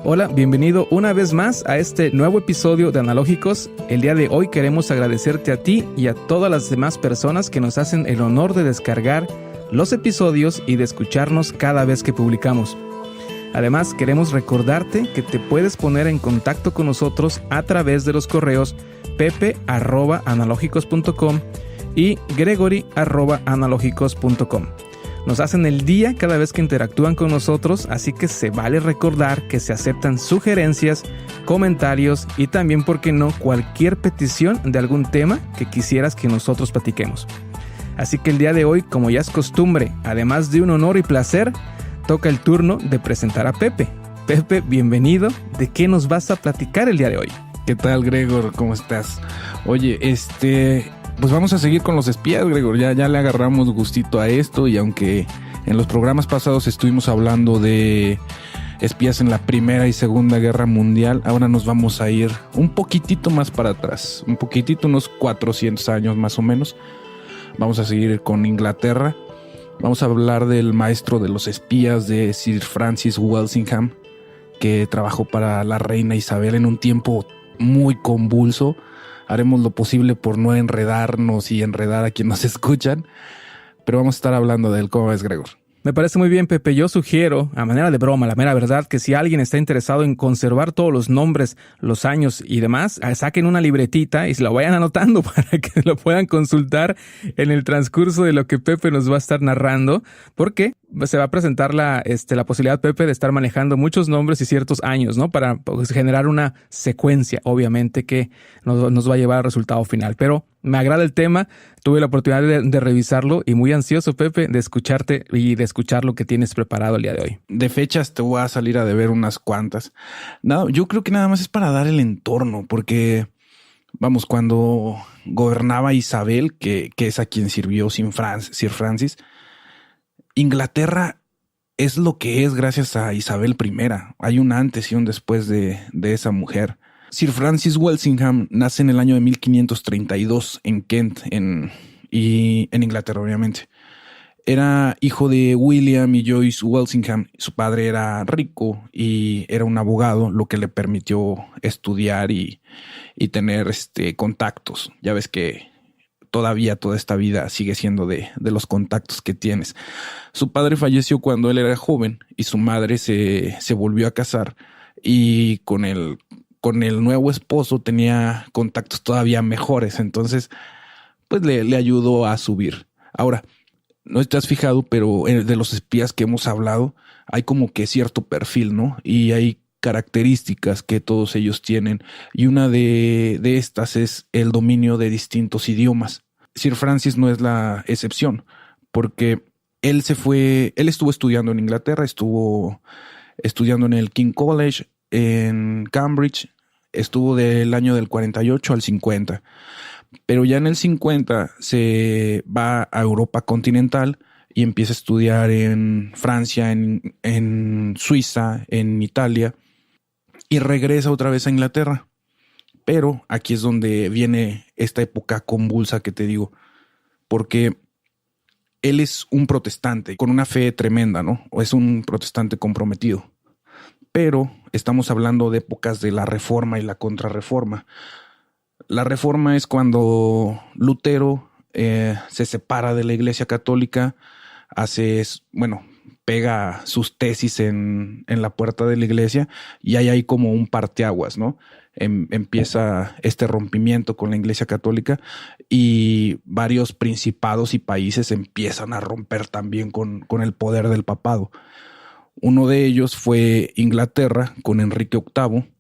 Hola, bienvenido una vez más a este nuevo episodio de Analógicos. El día de hoy queremos agradecerte a ti y a todas las demás personas que nos hacen el honor de descargar los episodios y de escucharnos cada vez que publicamos. Además, queremos recordarte que te puedes poner en contacto con nosotros a través de los correos pepe@analógicos.com y gregory@analógicos.com. Nos hacen el día cada vez que interactúan con nosotros, así que se vale recordar que se aceptan sugerencias, comentarios y también, ¿por qué no?, cualquier petición de algún tema que quisieras que nosotros platiquemos. Así que el día de hoy, como ya es costumbre, además de un honor y placer, toca el turno de presentar a Pepe. Pepe, bienvenido. ¿De qué nos vas a platicar el día de hoy? ¿Qué tal, Gregor? ¿Cómo estás? Oye, pues vamos a seguir con los espías, Gregor. Ya le agarramos gustito a esto, y aunque en los programas pasados estuvimos hablando de espías en la Primera y Segunda Guerra Mundial, ahora nos vamos a ir un poquitito más para atrás, unos 400 años más o menos. Vamos a seguir con Inglaterra. Vamos a hablar del maestro de los espías, de Sir Francis Walsingham, que trabajó para la reina Isabel en un tiempo muy convulso. Haremos lo posible por no enredarnos y enredar a quienes nos escuchan, pero vamos a estar hablando de él. ¿Cómo ves, Gregor? Me parece muy bien, Pepe. Yo sugiero, a manera de broma, la mera verdad, que si alguien está interesado en conservar todos los nombres, los años y demás, saquen una libretita y se lo vayan anotando para que lo puedan consultar en el transcurso de lo que Pepe nos va a estar narrando, porque se va a presentar la posibilidad, Pepe, de estar manejando muchos nombres y ciertos años, ¿no? Para generar una secuencia, obviamente, que nos va a llevar al resultado final. Pero me agrada el tema, tuve la oportunidad de revisarlo y muy ansioso, Pepe, de escucharte y de escuchar lo que tienes preparado el día de hoy. De fechas te voy a salir a deber unas cuantas. No, yo creo que nada más es para dar el entorno, porque, vamos, cuando gobernaba Isabel, que es a quien sirvió Sir Francis, Inglaterra es lo que es gracias a Isabel I. Hay un antes y un después de esa mujer. Sir Francis Walsingham nace en el año de 1532 en Kent, en Inglaterra, obviamente. Era hijo de William y Joyce Walsingham. Su padre era rico y era un abogado, lo que le permitió estudiar y tener contactos. Ya ves que todavía toda esta vida sigue siendo de los contactos que tienes. Su padre falleció cuando él era joven y su madre se volvió a casar, y con el nuevo esposo tenía contactos todavía mejores. Entonces, pues le ayudó a subir. Ahora, no te has fijado, pero de los espías que hemos hablado, hay como que cierto perfil, ¿no? Y hay características que todos ellos tienen. Y una de estas es el dominio de distintos idiomas. Sir Francis no es la excepción, porque él estuvo estudiando en Inglaterra, estuvo estudiando en el King College, en Cambridge, estuvo del año del 48 al 50. Pero ya en el 50 se va a Europa continental y empieza a estudiar en Francia, en Suiza, en Italia, y regresa otra vez a Inglaterra. Pero aquí es donde viene esta época convulsa que te digo, porque él es un protestante con una fe tremenda, ¿no? O es un protestante comprometido. Pero estamos hablando de épocas de la Reforma y la Contrarreforma. La Reforma es cuando Lutero se separa de la Iglesia Católica, pega sus tesis en la puerta de la iglesia, y hay ahí como un parteaguas, ¿no? Empieza este rompimiento con la Iglesia Católica, y varios principados y países empiezan a romper también con el poder del papado. Uno de ellos fue Inglaterra con Enrique VIII,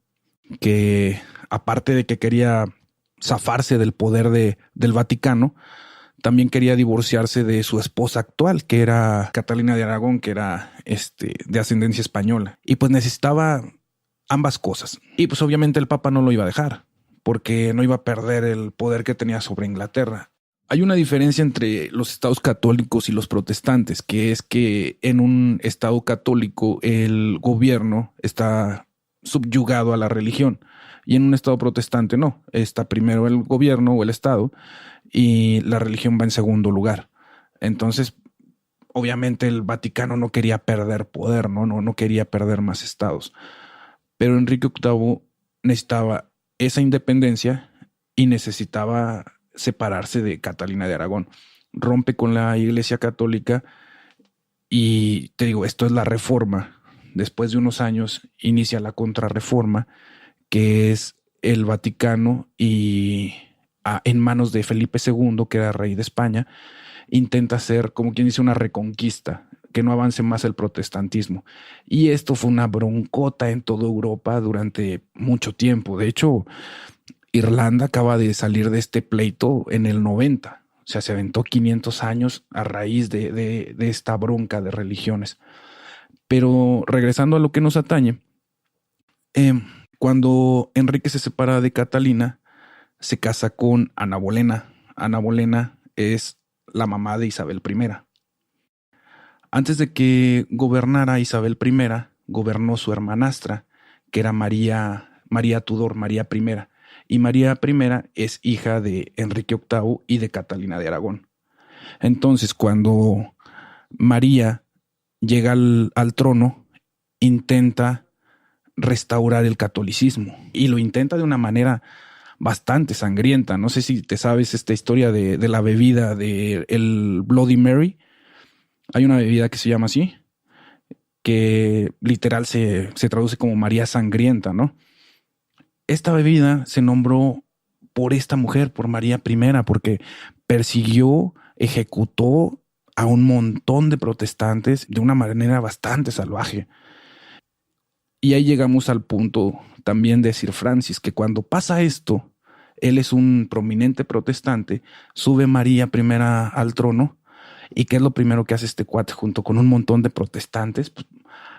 que aparte de que quería zafarse del poder del Vaticano, también quería divorciarse de su esposa actual, que era Catalina de Aragón, que era de ascendencia española. Y pues necesitaba ambas cosas. Y pues obviamente el Papa no lo iba a dejar, porque no iba a perder el poder que tenía sobre Inglaterra. Hay una diferencia entre los estados católicos y los protestantes, que es que en un estado católico el gobierno está subyugado a la religión, y en un estado protestante no. Está primero el gobierno o el estado, y la religión va en segundo lugar. Entonces, obviamente el Vaticano no quería perder poder, no quería perder más estados. Pero Enrique VIII necesitaba esa independencia y necesitaba separarse de Catalina de Aragón. Rompe con la Iglesia Católica y te digo, esto es la Reforma. Después de unos años inicia la Contrarreforma, que es el Vaticano y en manos de Felipe II, que era rey de España, intenta hacer, como quien dice, una reconquista, que no avance más el protestantismo. Y esto fue una broncota en toda Europa durante mucho tiempo. De hecho, Irlanda acaba de salir de este pleito en el 90. O sea, se aventó 500 años a raíz de esta bronca de religiones. Pero regresando a lo que nos atañe, cuando Enrique se separa de Catalina, se casa con Ana Bolena. Ana Bolena es la mamá de Isabel I. Antes de que gobernara Isabel I, gobernó su hermanastra, que era María Tudor, María I. Y María I es hija de Enrique VIII y de Catalina de Aragón. Entonces, cuando María llega al trono, intenta restaurar el catolicismo y lo intenta de una manera bastante sangrienta. No sé si te sabes esta historia de la bebida el Bloody Mary. Hay una bebida que se llama así, que literal se traduce como María Sangrienta, ¿no? Esta bebida se nombró por esta mujer, por María I, porque persiguió, ejecutó a un montón de protestantes de una manera bastante salvaje. Y ahí llegamos al punto también de Sir Francis, que cuando pasa esto, él es un prominente protestante, sube María I al trono, y ¿qué es lo primero que hace este cuate junto con un montón de protestantes? Pues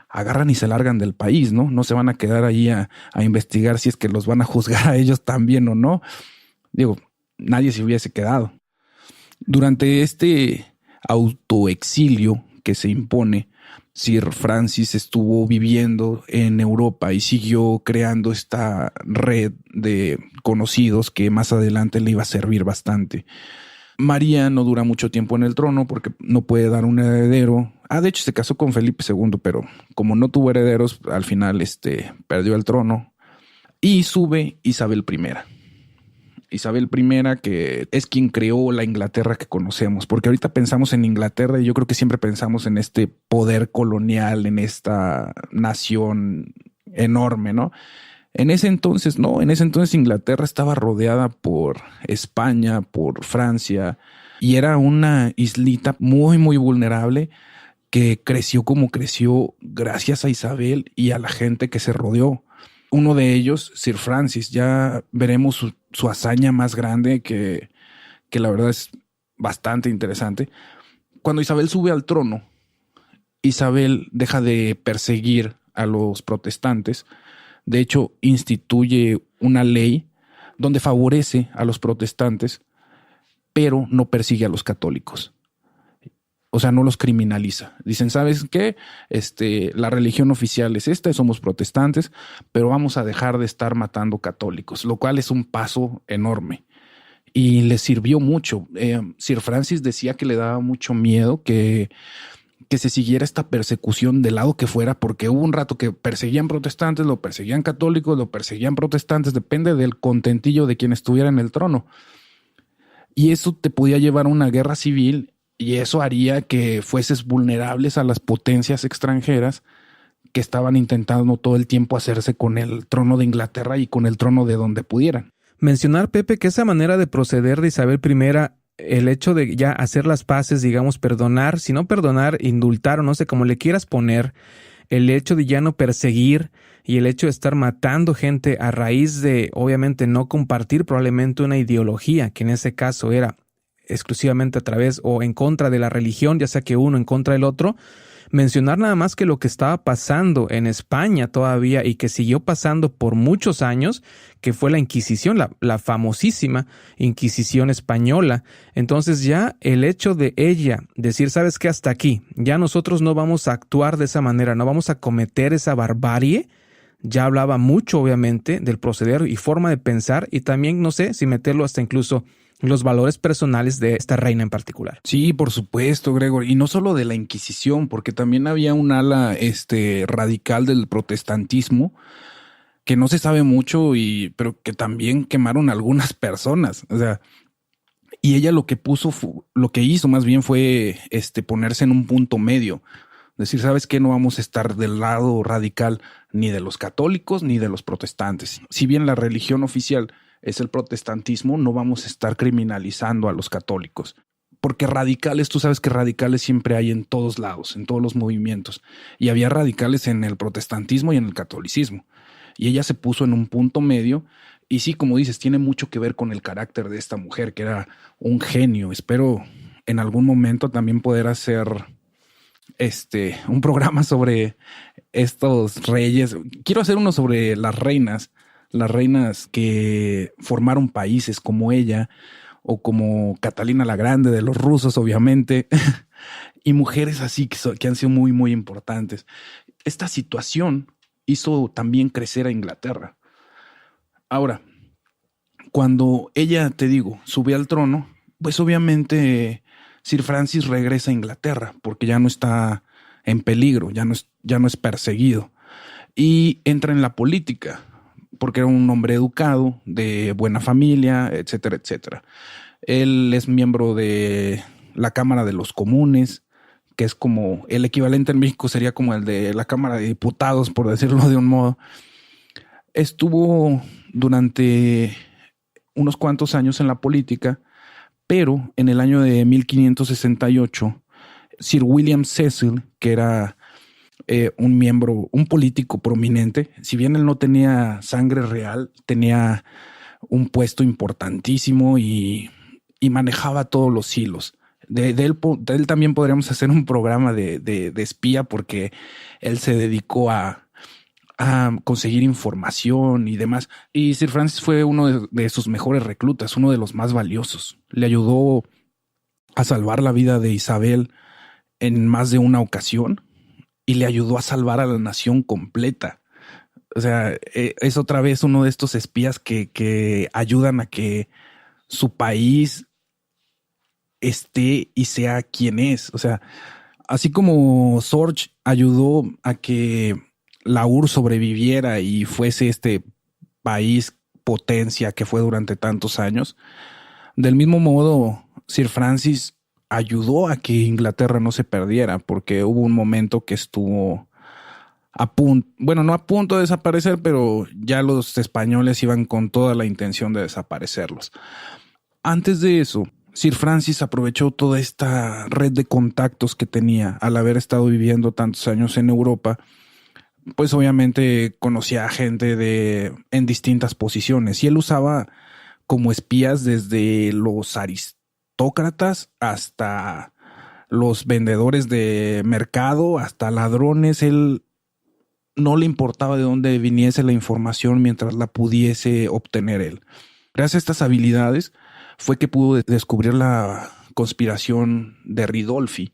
agarran y se largan del país, ¿no? No se van a quedar ahí a investigar si es que los van a juzgar a ellos también o no. Digo, nadie se hubiese quedado. Durante este autoexilio que se impone, Sir Francis estuvo viviendo en Europa y siguió creando esta red de conocidos que más adelante le iba a servir bastante. María no dura mucho tiempo en el trono porque no puede dar un heredero. De hecho se casó con Felipe II, pero como no tuvo herederos, al final perdió el trono. Y sube Isabel I. Isabel I, que es quien creó la Inglaterra que conocemos, porque ahorita pensamos en Inglaterra y yo creo que siempre pensamos en este poder colonial, en esta nación enorme, ¿no? En ese entonces no, en ese entonces Inglaterra estaba rodeada por España, por Francia, y era una islita muy, muy vulnerable que creció como creció gracias a Isabel y a la gente que se rodeó. Uno de ellos, Sir Francis, ya veremos su hazaña más grande que la verdad es bastante interesante. Cuando Isabel sube al trono, Isabel deja de perseguir a los protestantes. De hecho, instituye una ley donde favorece a los protestantes, pero no persigue a los católicos. O sea, no los criminaliza. Dicen, ¿sabes qué? La religión oficial es esta, somos protestantes, pero vamos a dejar de estar matando católicos, lo cual es un paso enorme. Y le sirvió mucho. Sir Francis decía que le daba mucho miedo que se siguiera esta persecución del lado que fuera, porque hubo un rato que perseguían protestantes, lo perseguían católicos, lo perseguían protestantes, depende del contentillo de quien estuviera en el trono. Y eso te podía llevar a una guerra civil y eso haría que fueses vulnerables a las potencias extranjeras que estaban intentando todo el tiempo hacerse con el trono de Inglaterra y con el trono de donde pudieran. Mencionar, Pepe, que esa manera de proceder de Isabel I, el hecho de ya hacer las paces, digamos, perdonar, si no perdonar, indultar o no sé cómo le quieras poner, el hecho de ya no perseguir y el hecho de estar matando gente a raíz de, obviamente, no compartir probablemente una ideología, que en ese caso era exclusivamente a través o en contra de la religión, ya sea que uno en contra del otro. Mencionar nada más que lo que estaba pasando en España todavía y que siguió pasando por muchos años, que fue la Inquisición, la famosísima Inquisición española. Entonces ya el hecho de ella decir, ¿sabes qué? Hasta aquí, ya nosotros no vamos a actuar de esa manera, no vamos a cometer esa barbarie, ya hablaba mucho obviamente del proceder y forma de pensar y también, no sé, si meterlo hasta incluso los valores personales de esta reina en particular. Sí, por supuesto, Gregor. Y no solo de la Inquisición, porque también había un ala radical del protestantismo que no se sabe mucho, pero que también quemaron algunas personas. O sea, y ella lo que hizo más bien fue ponerse en un punto medio. Decir, ¿sabes qué? No vamos a estar del lado radical ni de los católicos ni de los protestantes. Si bien la religión oficial es el protestantismo, no vamos a estar criminalizando a los católicos. Porque radicales, tú sabes que radicales siempre hay en todos lados, en todos los movimientos. Y había radicales en el protestantismo y en el catolicismo. Y ella se puso en un punto medio. Y sí, como dices, tiene mucho que ver con el carácter de esta mujer, que era un genio. Espero en algún momento también poder hacer un programa sobre estos reyes. Quiero hacer uno sobre las reinas que formaron países como ella, o como Catalina la Grande de los rusos, obviamente, y mujeres así que han sido muy, muy importantes. Esta situación hizo también crecer a Inglaterra. Ahora, cuando ella, te digo, sube al trono, pues obviamente Sir Francis regresa a Inglaterra porque ya no está en peligro, ya no es perseguido, y entra en la política porque era un hombre educado, de buena familia, etcétera, etcétera. Él es miembro de la Cámara de los Comunes, que es como el equivalente en México sería como el de la Cámara de Diputados, por decirlo de un modo. Estuvo durante unos cuantos años en la política, pero en el año de 1568, Sir William Cecil, que era un político prominente, si bien él no tenía sangre real, tenía un puesto importantísimo y manejaba todos los hilos. De él también podríamos hacer un programa de espía, porque él se dedicó a conseguir información y demás. Y Sir Francis fue uno de sus mejores reclutas, uno de los más valiosos. Le ayudó a salvar la vida de Isabel en más de una ocasión y le ayudó a salvar a la nación completa. O sea, es otra vez uno de estos espías que ayudan a que su país esté y sea quien es. O sea, así como Sorge ayudó a que la URSS sobreviviera y fuese este país potencia que fue durante tantos años, del mismo modo Sir Francis ayudó a que Inglaterra no se perdiera, porque hubo un momento que estuvo a punto, bueno, no a punto de desaparecer, pero ya los españoles iban con toda la intención de desaparecerlos. Antes de eso, Sir Francis aprovechó toda esta red de contactos que tenía al haber estado viviendo tantos años en Europa. Pues obviamente conocía a gente en distintas posiciones, y él usaba como espías desde los aristócratas hasta los vendedores de mercado, hasta ladrones. Él no le importaba de dónde viniese la información mientras la pudiese obtener él. Gracias a estas habilidades fue que pudo descubrir la conspiración de Ridolfi,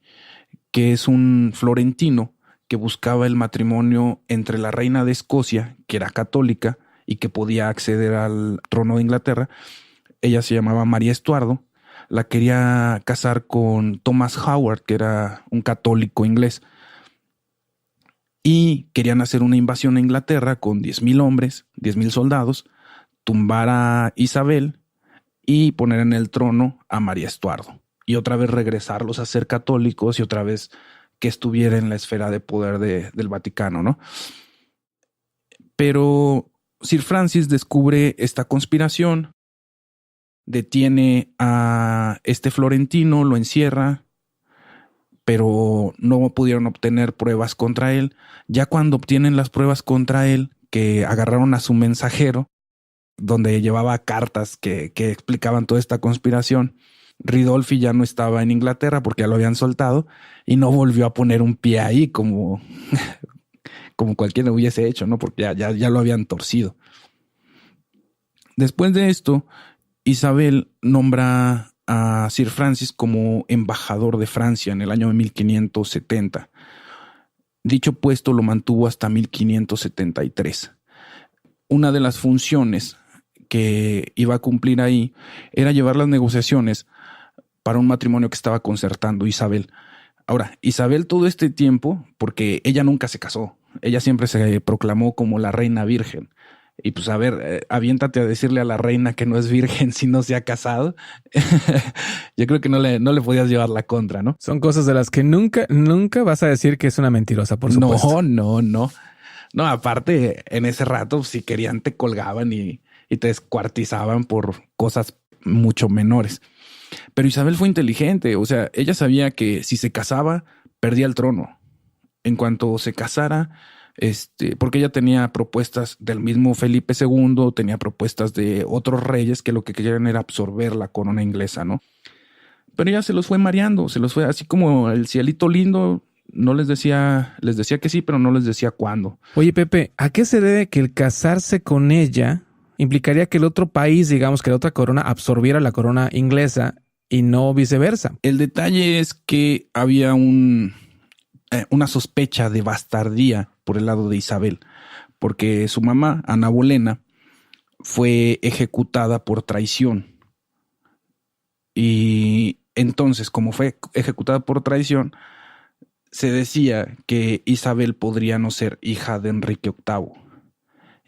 que es un florentino que buscaba el matrimonio entre la reina de Escocia, que era católica y que podía acceder al trono de Inglaterra. Ella se llamaba María Estuardo. La quería casar con Thomas Howard, que era un católico inglés. Y querían hacer una invasión a Inglaterra con 10,000 hombres, 10,000 soldados, tumbar a Isabel y poner en el trono a María Estuardo. Y otra vez regresarlos a ser católicos y otra vez que estuviera en la esfera de poder del Vaticano, ¿no? Pero Sir Francis descubre esta conspiración, detiene a este florentino, lo encierra, pero no pudieron obtener pruebas contra él. Ya cuando obtienen las pruebas contra él, que agarraron a su mensajero, donde llevaba cartas que explicaban toda esta conspiración, Ridolfi ya no estaba en Inglaterra porque ya lo habían soltado y no volvió a poner un pie ahí como cualquiera hubiese hecho, ¿no? Porque ya lo habían torcido. Después de esto, Isabel nombra a Sir Francis como embajador de Francia en el año de 1570. Dicho puesto lo mantuvo hasta 1573. Una de las funciones que iba a cumplir ahí era llevar las negociaciones para un matrimonio que estaba concertando Isabel. Ahora, Isabel todo este tiempo, porque ella nunca se casó, ella siempre se proclamó como la reina virgen. Y pues a ver, aviéntate a decirle a la reina que no es virgen si no se ha casado. Yo creo que no le podías llevar la contra, ¿no? Son cosas de las que nunca vas a decir que es una mentirosa, por supuesto. No. No, aparte, en ese rato, si querían, te colgaban y te descuartizaban por cosas mucho menores. Pero Isabel fue inteligente. O sea, ella sabía que si se casaba, perdía el trono. En cuanto se casara, porque ella tenía propuestas del mismo Felipe II, tenía propuestas de otros reyes que lo que querían era absorber la corona inglesa, ¿no? Pero ella se los fue mareando, se los fue así como el cielito lindo. No les decía que sí, pero no les decía cuándo. Oye, Pepe, ¿a qué se debe que el casarse con ella implicaría que el otro país, digamos que la otra corona, absorbiera la corona inglesa y no viceversa? El detalle es que había una sospecha de bastardía por el lado de Isabel, porque su mamá, Ana Bolena, fue ejecutada por traición. Y entonces, como fue ejecutada por traición, se decía que Isabel podría no ser hija de Enrique VIII.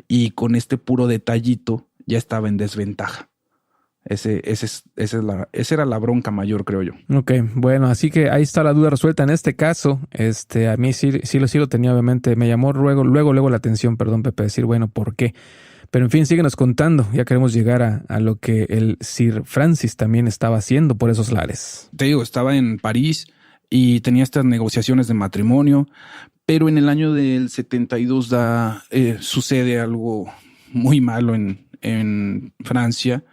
Y con este puro detallito ya estaba en desventaja. Esa era la bronca mayor, creo yo. Ok, bueno, así que ahí está la duda resuelta en este caso. A mí sí lo tenía, obviamente. Me llamó luego la atención, perdón, Pepe, decir, bueno, ¿por qué? Pero en fin, síguenos contando. Ya queremos llegar a lo que el Sir Francis también estaba haciendo por esos lares. Te digo, estaba en París y tenía estas negociaciones de matrimonio, pero en el año del 72 sucede algo muy malo en Francia.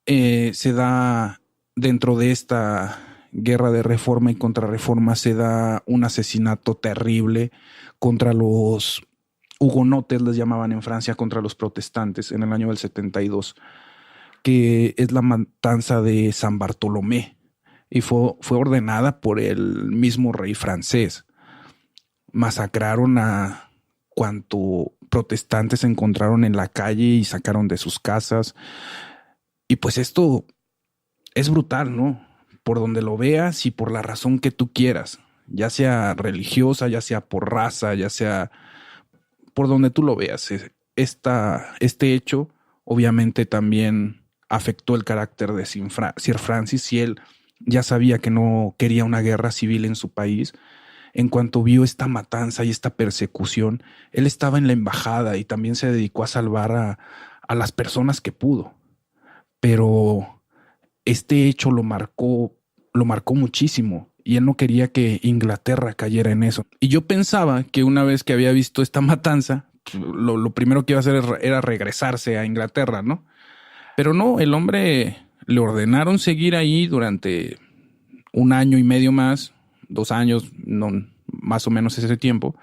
Se da, dentro de esta guerra de reforma y contrarreforma, se da un asesinato terrible contra los hugonotes, les llamaban en Francia, contra los protestantes en el año del 72, que es la matanza de San Bartolomé, y fue ordenada por el mismo rey francés. Masacraron a cuanto protestantes se encontraron en la calle y sacaron de sus casas. Y pues esto es brutal, ¿no? Por donde lo veas y por la razón que tú quieras, ya sea religiosa, ya sea por raza, ya sea por donde tú lo veas. Este hecho obviamente también afectó el carácter de Sir Francis, y él ya sabía que no quería una guerra civil en su país. En cuanto vio esta matanza y esta persecución, él estaba en la embajada y también se dedicó a salvar a las personas que pudo. Pero este hecho lo marcó muchísimo, y él no quería que Inglaterra cayera en eso. Y yo pensaba que una vez que había visto esta matanza, lo primero que iba a hacer era regresarse a Inglaterra, ¿no? Pero no, el hombre le ordenaron seguir ahí durante 1 año y medio más, 2 años, no, más o menos ese tiempo.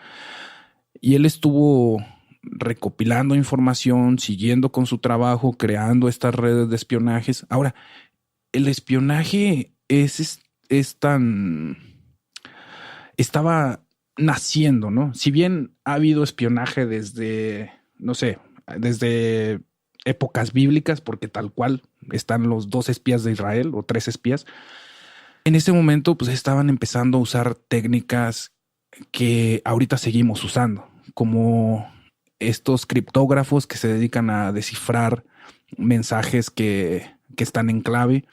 Y él estuvo recopilando información, siguiendo con su trabajo, creando estas redes de espionajes. Ahora, el espionaje estaba naciendo, ¿no? Si bien ha habido espionaje desde épocas bíblicas, porque tal cual están los 2 espías de Israel o 3 espías, en ese momento pues estaban empezando a usar técnicas que ahorita seguimos usando, como estos criptógrafos que se dedican a descifrar mensajes que están en clave.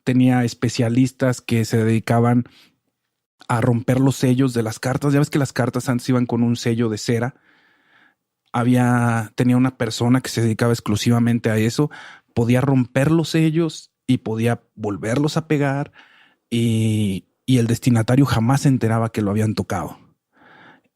Tenía especialistas que se dedicaban a romper los sellos de las cartas. Ya ves que las cartas antes iban con un sello de cera. Tenía una persona que se dedicaba exclusivamente a eso. Podía romper los sellos y podía volverlos a pegar, y el destinatario jamás se enteraba que lo habían tocado.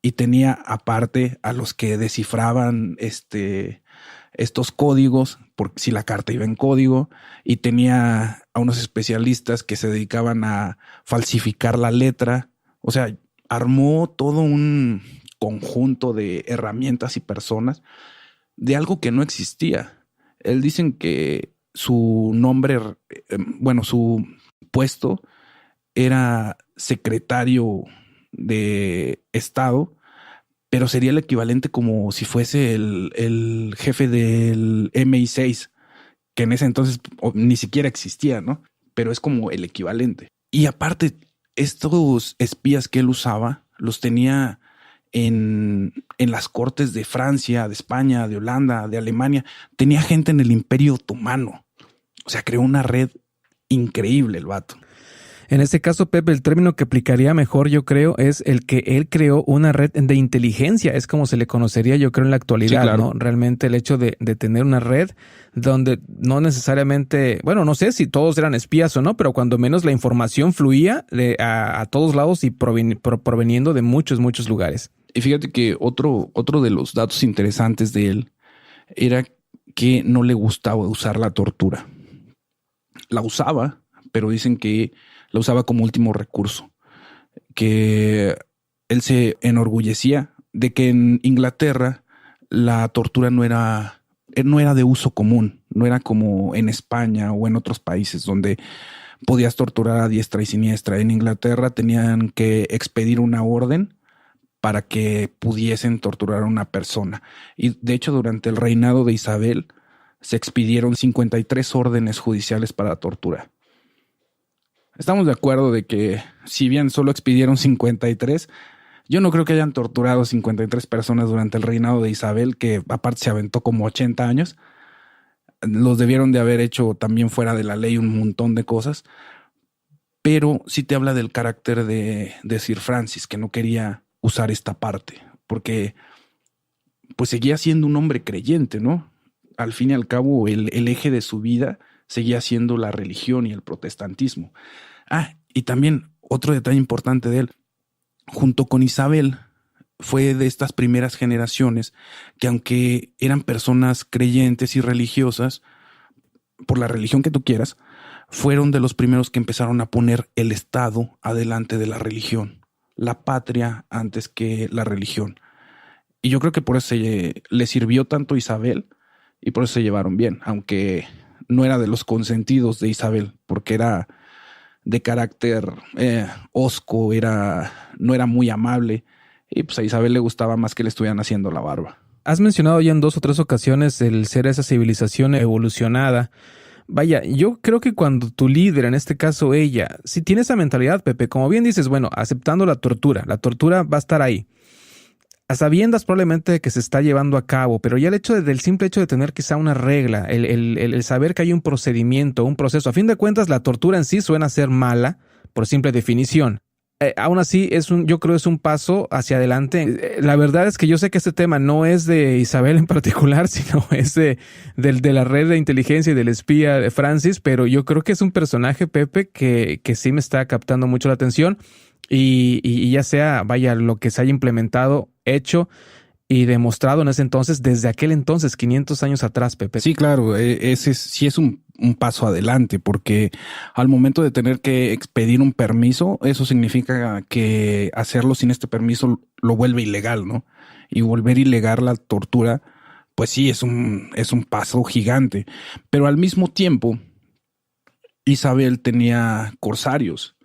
Y tenía aparte a los que descifraban estos códigos, porque si la carta iba en código, y tenía a unos especialistas que se dedicaban a falsificar la letra. O sea, armó todo un conjunto de herramientas y personas de algo que no existía. Él dicen que su nombre, su puesto era secretario de Estado, pero sería el equivalente como si fuese el jefe del MI6, que en ese entonces ni siquiera existía, ¿no? Pero es como el equivalente. Y aparte, estos espías que él usaba los tenía en las cortes de Francia, de España, de Holanda, de Alemania. Tenía gente en el Imperio Otomano. O sea, creó una red increíble el vato. En este caso, Pepe, el término que aplicaría mejor, yo creo, es el que él creó una red de inteligencia. Es como se le conocería, yo creo, en la actualidad, sí, claro, ¿no? Realmente el hecho de tener una red donde no necesariamente, bueno, no sé si todos eran espías o no, pero cuando menos la información fluía a todos lados y proveniendo de muchos lugares. Y fíjate que otro de los datos interesantes de él era que no le gustaba usar la tortura. La usaba, pero dicen que la usaba como último recurso, que él se enorgullecía de que en Inglaterra la tortura no era de uso común, no era como en España o en otros países donde podías torturar a diestra y siniestra. En Inglaterra tenían que expedir una orden para que pudiesen torturar a una persona. Y de hecho, durante el reinado de Isabel se expidieron 53 órdenes judiciales para tortura. Estamos de acuerdo de que si bien solo expidieron 53, yo no creo que hayan torturado 53 personas durante el reinado de Isabel, que aparte se aventó como 80 años. Los debieron de haber hecho también fuera de la ley un montón de cosas. Pero sí te habla del carácter de Sir Francis, que no quería usar esta parte, porque pues seguía siendo un hombre creyente, ¿no? Al fin y al cabo, el eje de su vida seguía siendo la religión y el protestantismo. Y también otro detalle importante de él, junto con Isabel, fue de estas primeras generaciones que, aunque eran personas creyentes y religiosas, por la religión que tú quieras, fueron de los primeros que empezaron a poner el Estado adelante de la religión, la patria antes que la religión. Y yo creo que por eso le sirvió tanto a Isabel y por eso se llevaron bien, aunque no era de los consentidos de Isabel, porque era de carácter hosco, no era muy amable, y pues a Isabel le gustaba más que le estuvieran haciendo la barba. Has mencionado ya en 2 o 3 ocasiones el ser esa civilización evolucionada. Vaya, yo creo que cuando tu líder, en este caso ella, si tiene esa mentalidad, Pepe, como bien dices, bueno, aceptando la tortura va a estar ahí. A sabiendas probablemente que se está llevando a cabo, pero ya del simple hecho de tener quizá una regla, el saber que hay un procedimiento, un proceso, a fin de cuentas la tortura en sí suena ser mala por simple definición. Aún así, yo creo es un paso hacia adelante. La verdad es que yo sé que este tema no es de Isabel en particular, sino es de la red de inteligencia y del espía de Francis, pero yo creo que es un personaje, Pepe, que sí me está captando mucho la atención y ya sea, vaya, lo que se haya implementado, hecho y demostrado en ese entonces, desde aquel entonces, 500 años atrás, Pepe. Sí, claro, ese sí es un paso adelante, porque al momento de tener que expedir un permiso, eso significa que hacerlo sin este permiso lo vuelve ilegal, ¿no? Y volver ilegal la tortura, pues sí, es un paso gigante. Pero al mismo tiempo, Isabel tenía corsarios,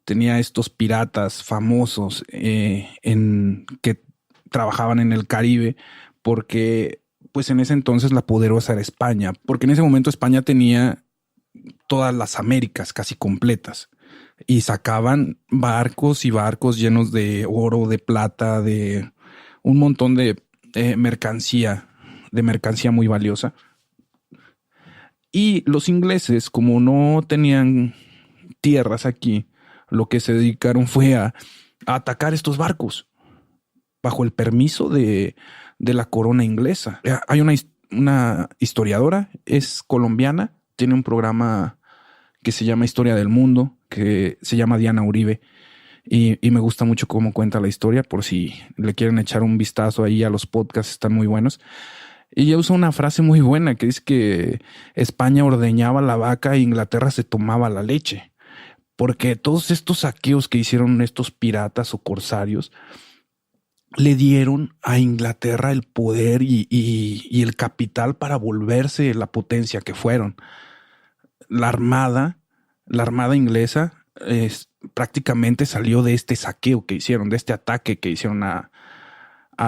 tenía estos piratas famosos que trabajaban en el Caribe, porque pues en ese entonces la poderosa era España, porque en ese momento España tenía todas las Américas casi completas y sacaban barcos y barcos llenos de oro, de plata, de un montón de mercancía muy valiosa. Y los ingleses, como no tenían tierras aquí, lo que se dedicaron fue a atacar estos barcos bajo el permiso de la corona inglesa. Hay una historiadora, es colombiana, tiene un programa que se llama Historia del Mundo, que se llama Diana Uribe, y me gusta mucho cómo cuenta la historia, por si le quieren echar un vistazo ahí a los podcasts, están muy buenos. Y ella usa una frase muy buena que dice que España ordeñaba la vaca e Inglaterra se tomaba la leche, porque todos estos saqueos que hicieron estos piratas o corsarios le dieron a Inglaterra el poder y el capital para volverse la potencia que fueron. La armada inglesa prácticamente salió de este saqueo que hicieron, de este ataque que hicieron a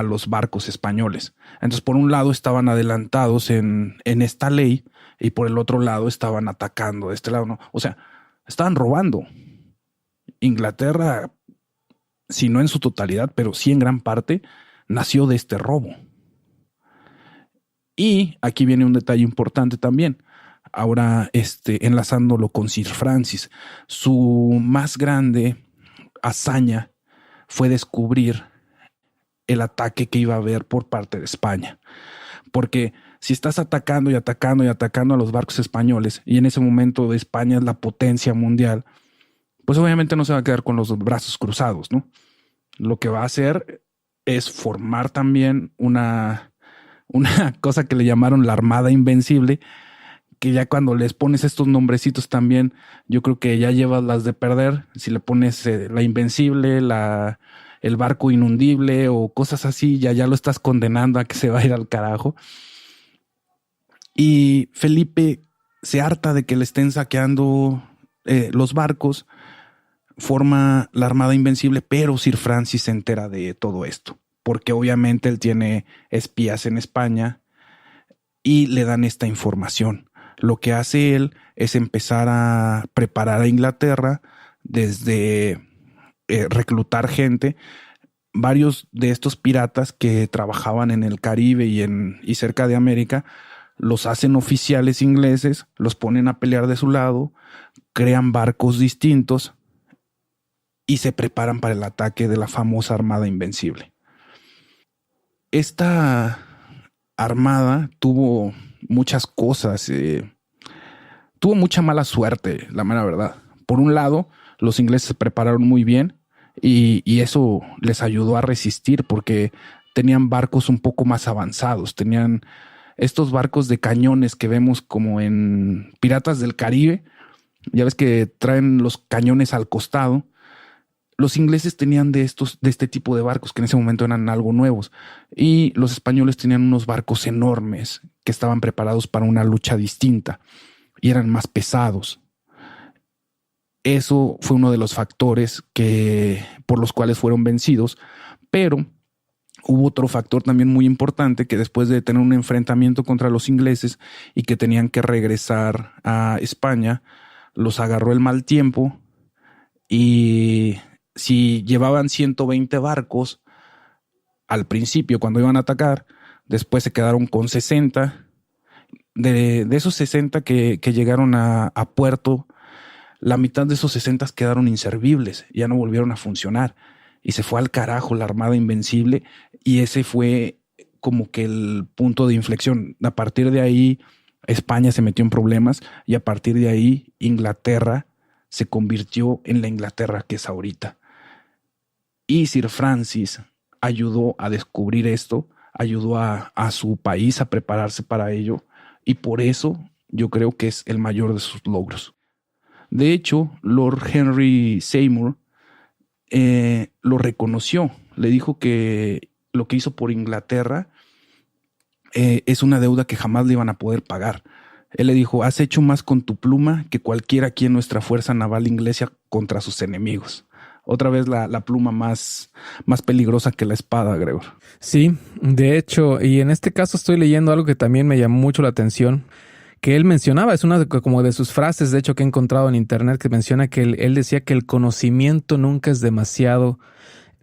los barcos españoles. Entonces, por un lado estaban adelantados en esta ley y por el otro lado estaban atacando de este lado, ¿no? O sea, estaban robando. Inglaterra si no en su totalidad, pero sí en gran parte, nació de este robo. Y aquí viene un detalle importante también. Ahora, enlazándolo con Sir Francis, su más grande hazaña fue descubrir el ataque que iba a haber por parte de España. Porque si estás atacando y atacando y atacando a los barcos españoles, y en ese momento España es la potencia mundial, pues obviamente no se va a quedar con los brazos cruzados, ¿no? Lo que va a hacer es formar también una cosa que le llamaron la Armada Invencible, que ya cuando les pones estos nombrecitos también, yo creo que ya llevas las de perder. Si le pones la Invencible, el barco inundible o cosas así, ya lo estás condenando a que se va a ir al carajo. Y Felipe se harta de que le estén saqueando los barcos, forma la Armada Invencible, pero Sir Francis se entera de todo esto, porque obviamente él tiene espías en España y le dan esta información. Lo que hace él es empezar a preparar a Inglaterra desde reclutar gente. Varios de estos piratas que trabajaban en el Caribe y cerca de América los hacen oficiales ingleses, los ponen a pelear de su lado, crean barcos distintos y se preparan para el ataque de la famosa Armada Invencible. Esta armada tuvo muchas cosas, tuvo mucha mala suerte, la mera verdad. Por un lado, los ingleses se prepararon muy bien y eso les ayudó a resistir porque tenían barcos un poco más avanzados, tenían estos barcos de cañones que vemos como en Piratas del Caribe. Ya ves que traen los cañones al costado. Los ingleses tenían de este tipo de barcos que en ese momento eran algo nuevos, y los españoles tenían unos barcos enormes que estaban preparados para una lucha distinta y eran más pesados. Eso fue uno de los factores por los cuales fueron vencidos, pero hubo otro factor también muy importante, que después de tener un enfrentamiento contra los ingleses y que tenían que regresar a España, los agarró el mal tiempo y si llevaban 120 barcos al principio cuando iban a atacar, después se quedaron con 60. De esos 60 que llegaron a puerto, la mitad de esos 60 quedaron inservibles, ya no volvieron a funcionar y se fue al carajo la Armada Invencible, y ese fue como que el punto de inflexión. A partir de ahí España se metió en problemas y a partir de ahí Inglaterra se convirtió en la Inglaterra que es ahorita. Y Sir Francis ayudó a descubrir esto, ayudó a su país a prepararse para ello, y por eso yo creo que es el mayor de sus logros. De hecho, Lord Henry Seymour lo reconoció, le dijo que lo que hizo por Inglaterra es una deuda que jamás le iban a poder pagar. Él le dijo: has hecho más con tu pluma que cualquiera aquí en nuestra fuerza naval inglesa contra sus enemigos. Otra vez la pluma más peligrosa que la espada, Gregor. Sí, de hecho, y en este caso estoy leyendo algo que también me llamó mucho la atención, que él mencionaba, es una como de sus frases, de hecho, que he encontrado en internet, que menciona que él decía que el conocimiento nunca es demasiado.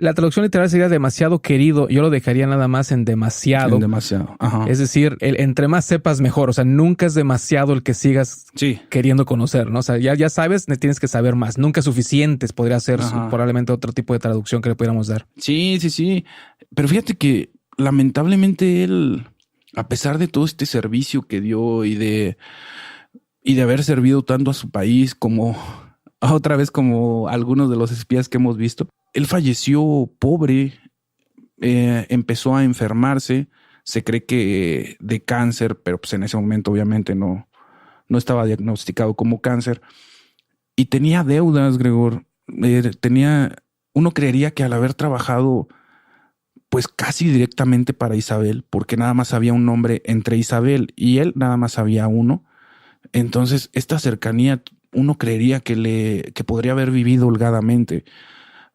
La traducción literal sería demasiado querido. Yo lo dejaría nada más en demasiado. En demasiado. Ajá. Es decir, entre más sepas mejor. O sea, nunca es demasiado el que sigas queriendo conocer, ¿no? O sea, ya sabes, tienes que saber más. Nunca es suficientes. Podría ser probablemente otro tipo de traducción que le pudiéramos dar. Sí. Pero fíjate que lamentablemente él, a pesar de todo este servicio que dio y de haber servido tanto a su país como otra vez como algunos de los espías que hemos visto, él falleció pobre, empezó a enfermarse, se cree que de cáncer, pero pues en ese momento obviamente no estaba diagnosticado como cáncer, y tenía deudas, Gregor. Uno creería que al haber trabajado pues casi directamente para Isabel, porque nada más había un nombre entre Isabel y él, nada más había uno. Entonces esta cercanía uno creería que podría haber vivido holgadamente.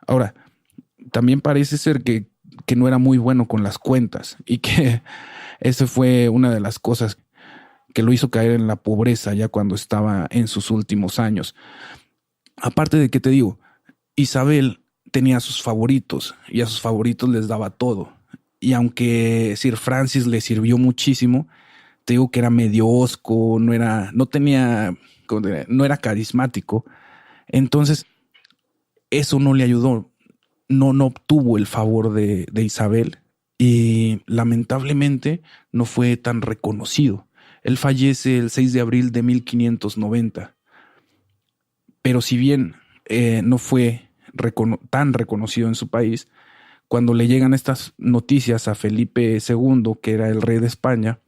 Ahora, también parece ser que no era muy bueno con las cuentas y que esa fue una de las cosas que lo hizo caer en la pobreza ya cuando estaba en sus últimos años. Aparte de que te digo, Isabel tenía a sus favoritos y a sus favoritos les daba todo. Y aunque Sir Francis le sirvió muchísimo, te digo que era medio hosco, no era carismático. Entonces, eso no le ayudó. No obtuvo el favor de Isabel y lamentablemente no fue tan reconocido. Él fallece el 6 de abril de 1590. Pero si bien no fue tan reconocido en su país, cuando le llegan estas noticias a Felipe II, que era el rey de España,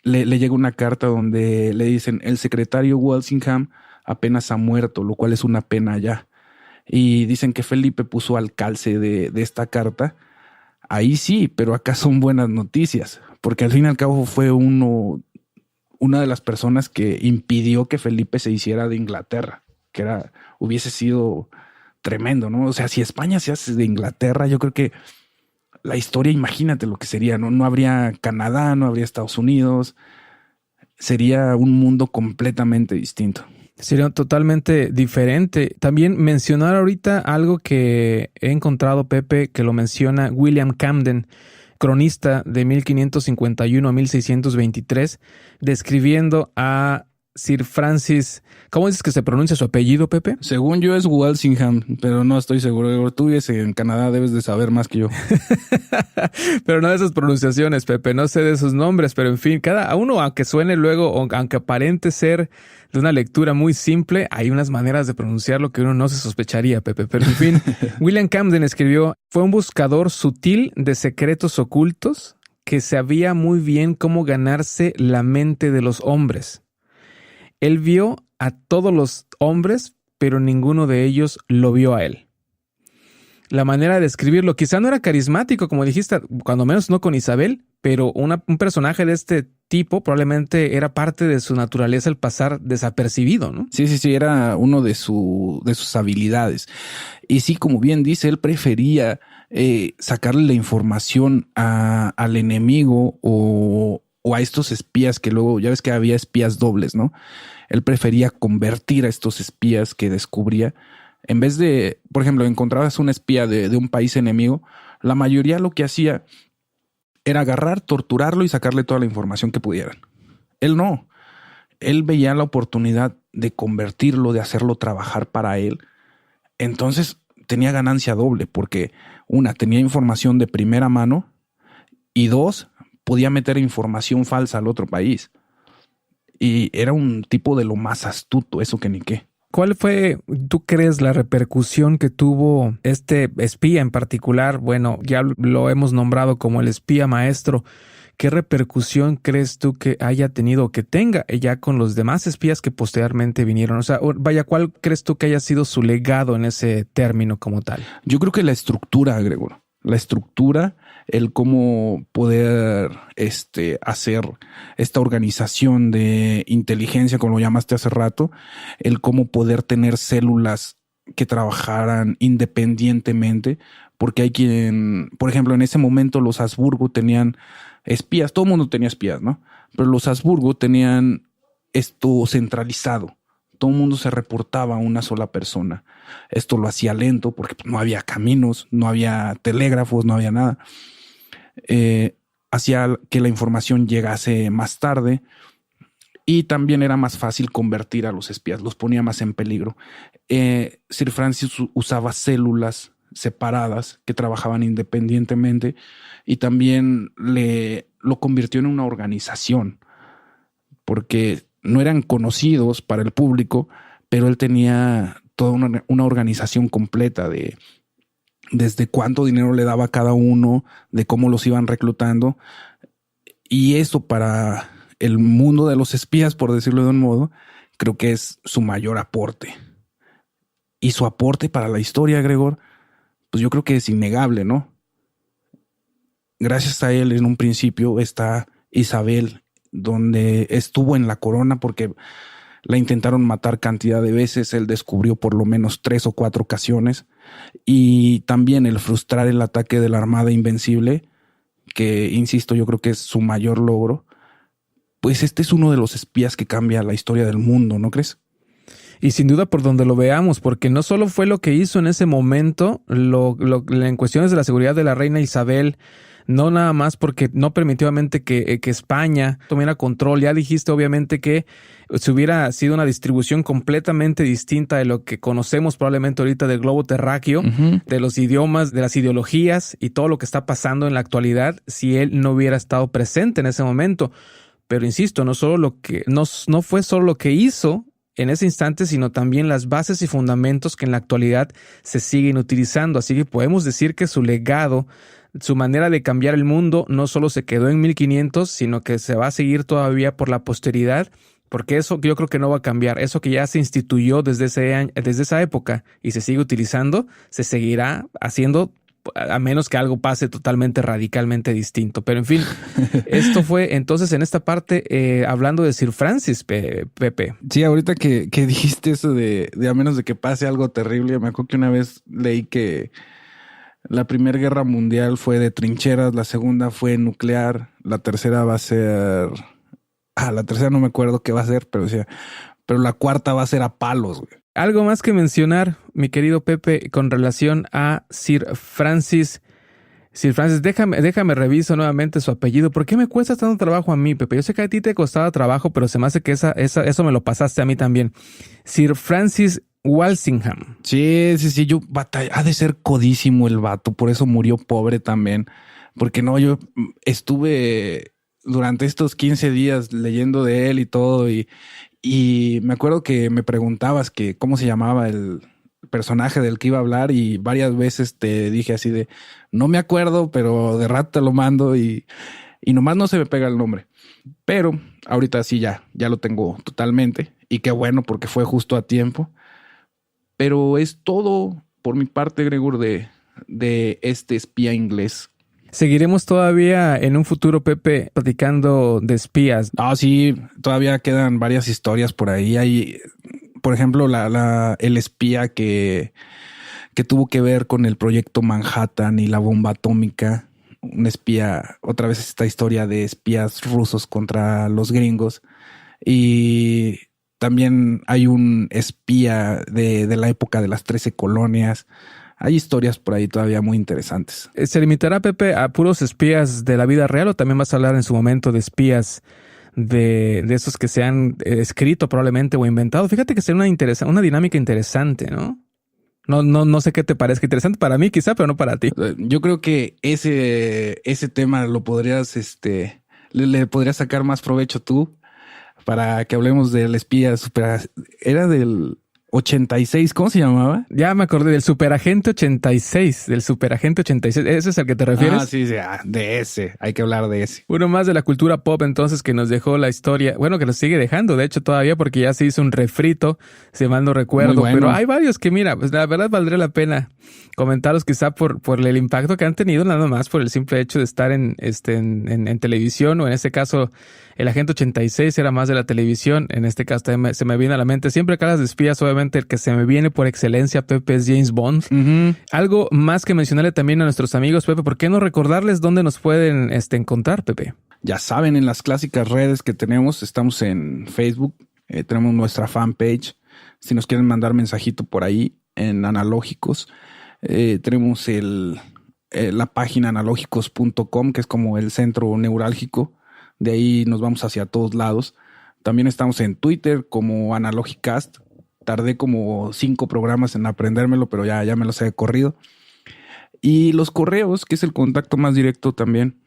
le llega una carta donde le dicen: el secretario Walsingham apenas ha muerto, lo cual es una pena ya. Y dicen que Felipe puso al calce de esta carta. Ahí sí, pero acá son buenas noticias, porque al fin y al cabo fue una de las personas que impidió que Felipe se hiciera de Inglaterra, que hubiese sido tremendo, ¿no? O sea, si España se hace de Inglaterra, yo creo que la historia, imagínate lo que sería, ¿no? No habría Canadá, no habría Estados Unidos, sería un mundo completamente distinto. Sería totalmente diferente. También mencionar ahorita algo que he encontrado, Pepe, que lo menciona William Camden, cronista de 1551 a 1623, describiendo a Sir Francis. ¿Cómo dices que se pronuncia su apellido, Pepe? Según yo es Walsingham, pero no estoy seguro. Tú vives en Canadá, debes de saber más que yo. Pero no de esas pronunciaciones, Pepe. No sé de esos nombres, pero en fin, cada uno, aunque suene luego, o aunque aparente ser de una lectura muy simple, hay unas maneras de pronunciarlo que uno no se sospecharía, Pepe. Pero en fin, William Camden escribió: fue un buscador sutil de secretos ocultos que sabía muy bien cómo ganarse la mente de los hombres. Él vio a todos los hombres, pero ninguno de ellos lo vio a él. La manera de describirlo, quizá no era carismático, como dijiste, cuando menos no con Isabel, pero un personaje de este tipo probablemente era parte de su naturaleza el pasar desapercibido, ¿no? Sí, era uno de sus habilidades. Y sí, como bien dice, él prefería sacarle la información al enemigo o a estos espías que luego, ya ves que había espías dobles, ¿no? Él prefería convertir a estos espías que descubría. En vez de, por ejemplo, encontrabas un espía de un país enemigo, la mayoría lo que hacía era agarrar, torturarlo y sacarle toda la información que pudieran. Él no. Él veía la oportunidad de convertirlo, de hacerlo trabajar para él. Entonces tenía ganancia doble porque, una, tenía información de primera mano y dos, podía meter información falsa al otro país. Y era un tipo de lo más astuto, eso que ni qué. ¿Cuál fue, tú crees, la repercusión que tuvo este espía en particular? Bueno, ya lo hemos nombrado como el espía maestro. ¿Qué repercusión crees tú que haya tenido o que tenga ya con los demás espías que posteriormente vinieron? O sea, vaya, ¿cuál crees tú que haya sido su legado en ese término como tal? Yo creo que la estructura, Gregor. La estructura, el cómo poder hacer esta organización de inteligencia, como lo llamaste hace rato, el cómo poder tener células que trabajaran independientemente, porque hay quien, por ejemplo, en ese momento los Habsburgo tenían espías, todo el mundo tenía espías, ¿no? Pero los Habsburgo tenían esto centralizado. Todo el mundo se reportaba a una sola persona. Esto lo hacía lento porque no había caminos, no había telégrafos, no había nada. Hacía que la información llegase más tarde y también era más fácil convertir a los espías, los ponía más en peligro. Sir Francis usaba células separadas que trabajaban independientemente y también lo convirtió en una organización porque no eran conocidos para el público, pero él tenía toda una organización completa de desde cuánto dinero le daba a cada uno, de cómo los iban reclutando. Y eso para el mundo de los espías, por decirlo de un modo, creo que es su mayor aporte. Y su aporte para la historia, Gregor, pues yo creo que es innegable, ¿no? Gracias a él en un principio está Isabel, donde estuvo en la corona porque la intentaron matar cantidad de veces. Él descubrió por lo menos 3 o 4 ocasiones. Y también el frustrar el ataque de la Armada Invencible, que insisto, yo creo que es su mayor logro. Pues este es uno de los espías que cambia la historia del mundo, ¿no crees? Y sin duda por donde lo veamos, porque no solo fue lo que hizo en ese momento, en cuestiones de la seguridad de la reina Isabel, no nada más porque no permitió obviamente que España tomara control. Ya dijiste obviamente que si hubiera sido una distribución completamente distinta de lo que conocemos probablemente ahorita del globo terráqueo, de los idiomas, de las ideologías y todo lo que está pasando en la actualidad, si él no hubiera estado presente en ese momento. Pero insisto, no fue solo lo que hizo en ese instante, sino también las bases y fundamentos que en la actualidad se siguen utilizando. Así que podemos decir que su legado, su manera de cambiar el mundo, no solo se quedó en 1500, sino que se va a seguir todavía por la posteridad, porque eso yo creo que no va a cambiar. Eso que ya se instituyó desde esa época y se sigue utilizando, se seguirá haciendo a menos que algo pase totalmente radicalmente distinto. Pero en fin, esto fue entonces en esta parte hablando de Sir Francis, Pepe. Sí, ahorita que dijiste eso de a menos de que pase algo terrible, me acuerdo que una vez leí que la Primera Guerra Mundial fue de trincheras, la segunda fue nuclear, la tercera va a ser... la tercera no me acuerdo qué va a ser, pero la cuarta va a ser a palos, güey. Algo más que mencionar, mi querido Pepe, con relación a Sir Francis. Sir Francis, déjame reviso nuevamente su apellido. ¿Por qué me cuesta tanto trabajo a mí, Pepe? Yo sé que a ti te costaba trabajo, pero se me hace que eso me lo pasaste a mí también. Sir Francis Walsingham. Sí, yo ha de ser codísimo el vato, por eso murió pobre también. Porque no, yo estuve durante estos 15 días leyendo de él y todo, y me acuerdo que me preguntabas que cómo se llamaba el personaje del que iba a hablar, y varias veces te dije así de, no me acuerdo, pero de rato te lo mando y nomás no se me pega el nombre. Pero ahorita sí ya lo tengo totalmente, y qué bueno porque fue justo a tiempo. Pero es todo por mi parte, Gregor, de este espía inglés. Seguiremos todavía en un futuro, Pepe, platicando de espías. Sí, todavía quedan varias historias por ahí. Hay, por ejemplo, el espía que tuvo que ver con el proyecto Manhattan y la bomba atómica. Un espía, otra vez esta historia de espías rusos contra los gringos. Y también hay un espía de la época de las 13 colonias. Hay historias por ahí todavía muy interesantes. ¿Se limitará, Pepe, a puros espías de la vida real o también vas a hablar en su momento de espías de esos que se han escrito probablemente o inventado? Fíjate que sería una dinámica interesante, ¿no? No sé qué te parezca interesante para mí quizá, pero no para ti. Yo creo que ese tema lo podrías, le podrías sacar más provecho tú para que hablemos del espía era del 86, ¿cómo se llamaba? Ya me acordé del Superagente 86, ¿Ese es al que te refieres? Sí, de ese. Hay que hablar de ese. Uno más de la cultura pop entonces que nos dejó la historia, bueno, que nos sigue dejando, de hecho todavía porque ya se hizo un refrito, si mal no recuerdo, bueno. Pero hay varios que mira, pues la verdad valdría la pena comentarlos quizá por el impacto que han tenido, nada más por el simple hecho de estar en televisión, o en este caso el Agente 86 era más de la televisión. En este caso se me viene a la mente, siempre que hablas de espías, obviamente el que se me viene por excelencia, Pepe, es James Bond. Uh-huh. Algo más que mencionarle también a nuestros amigos, Pepe, ¿por qué no recordarles dónde nos pueden encontrar, Pepe? Ya saben, en las clásicas redes que tenemos, estamos en Facebook, tenemos nuestra fanpage, si nos quieren mandar mensajito por ahí, en Analógicos, tenemos la página analógicos.com, que es como el centro neurálgico. De ahí nos vamos hacia todos lados. También estamos en Twitter como Analogicast. Tardé como 5 programas en aprendérmelo, pero ya me los he corrido. Y los correos, que es el contacto más directo también.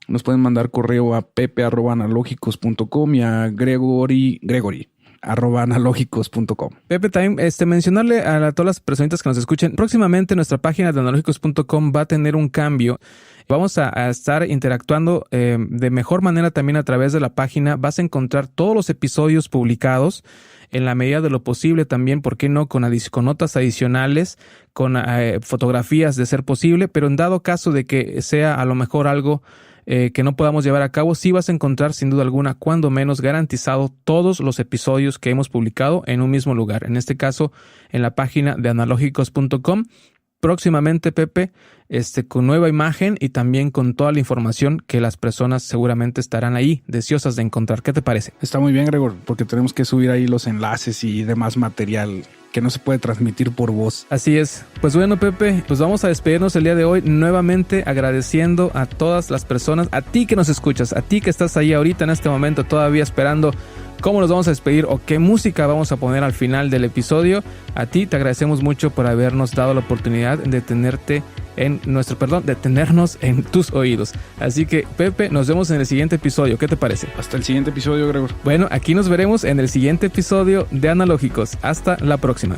Nos pueden mandar correo a pepe@analogicos.com y a gregory@analogicos.com. Pepe, también mencionarle a todas las personitas que nos escuchen, próximamente nuestra página de analogicos.com va a tener un cambio. Vamos a estar interactuando de mejor manera también a través de la página. Vas a encontrar todos los episodios publicados en la medida de lo posible también, ¿por qué no? Con notas adicionales, con fotografías de ser posible, pero en dado caso de que sea a lo mejor algo que no podamos llevar a cabo, sí vas a encontrar sin duda alguna, cuando menos garantizado, todos los episodios que hemos publicado en un mismo lugar. En este caso, en la página de analógicos.com. próximamente, Pepe, con nueva imagen y también con toda la información que las personas seguramente estarán ahí deseosas de encontrar. ¿Qué te parece? Está muy bien, Gregor, porque tenemos que subir ahí los enlaces y demás material que no se puede transmitir por voz. Así es. Pues bueno, Pepe, pues vamos a despedirnos el día de hoy nuevamente agradeciendo a todas las personas, a ti que nos escuchas, a ti que estás ahí ahorita en este momento todavía esperando cómo nos vamos a despedir o qué música vamos a poner al final del episodio. A ti te agradecemos mucho por habernos dado la oportunidad de tenernos en tus oídos. Así que, Pepe, nos vemos en el siguiente episodio. ¿Qué te parece? Hasta el siguiente episodio, Gregor. Bueno, aquí nos veremos en el siguiente episodio de Analógicos. Hasta la próxima.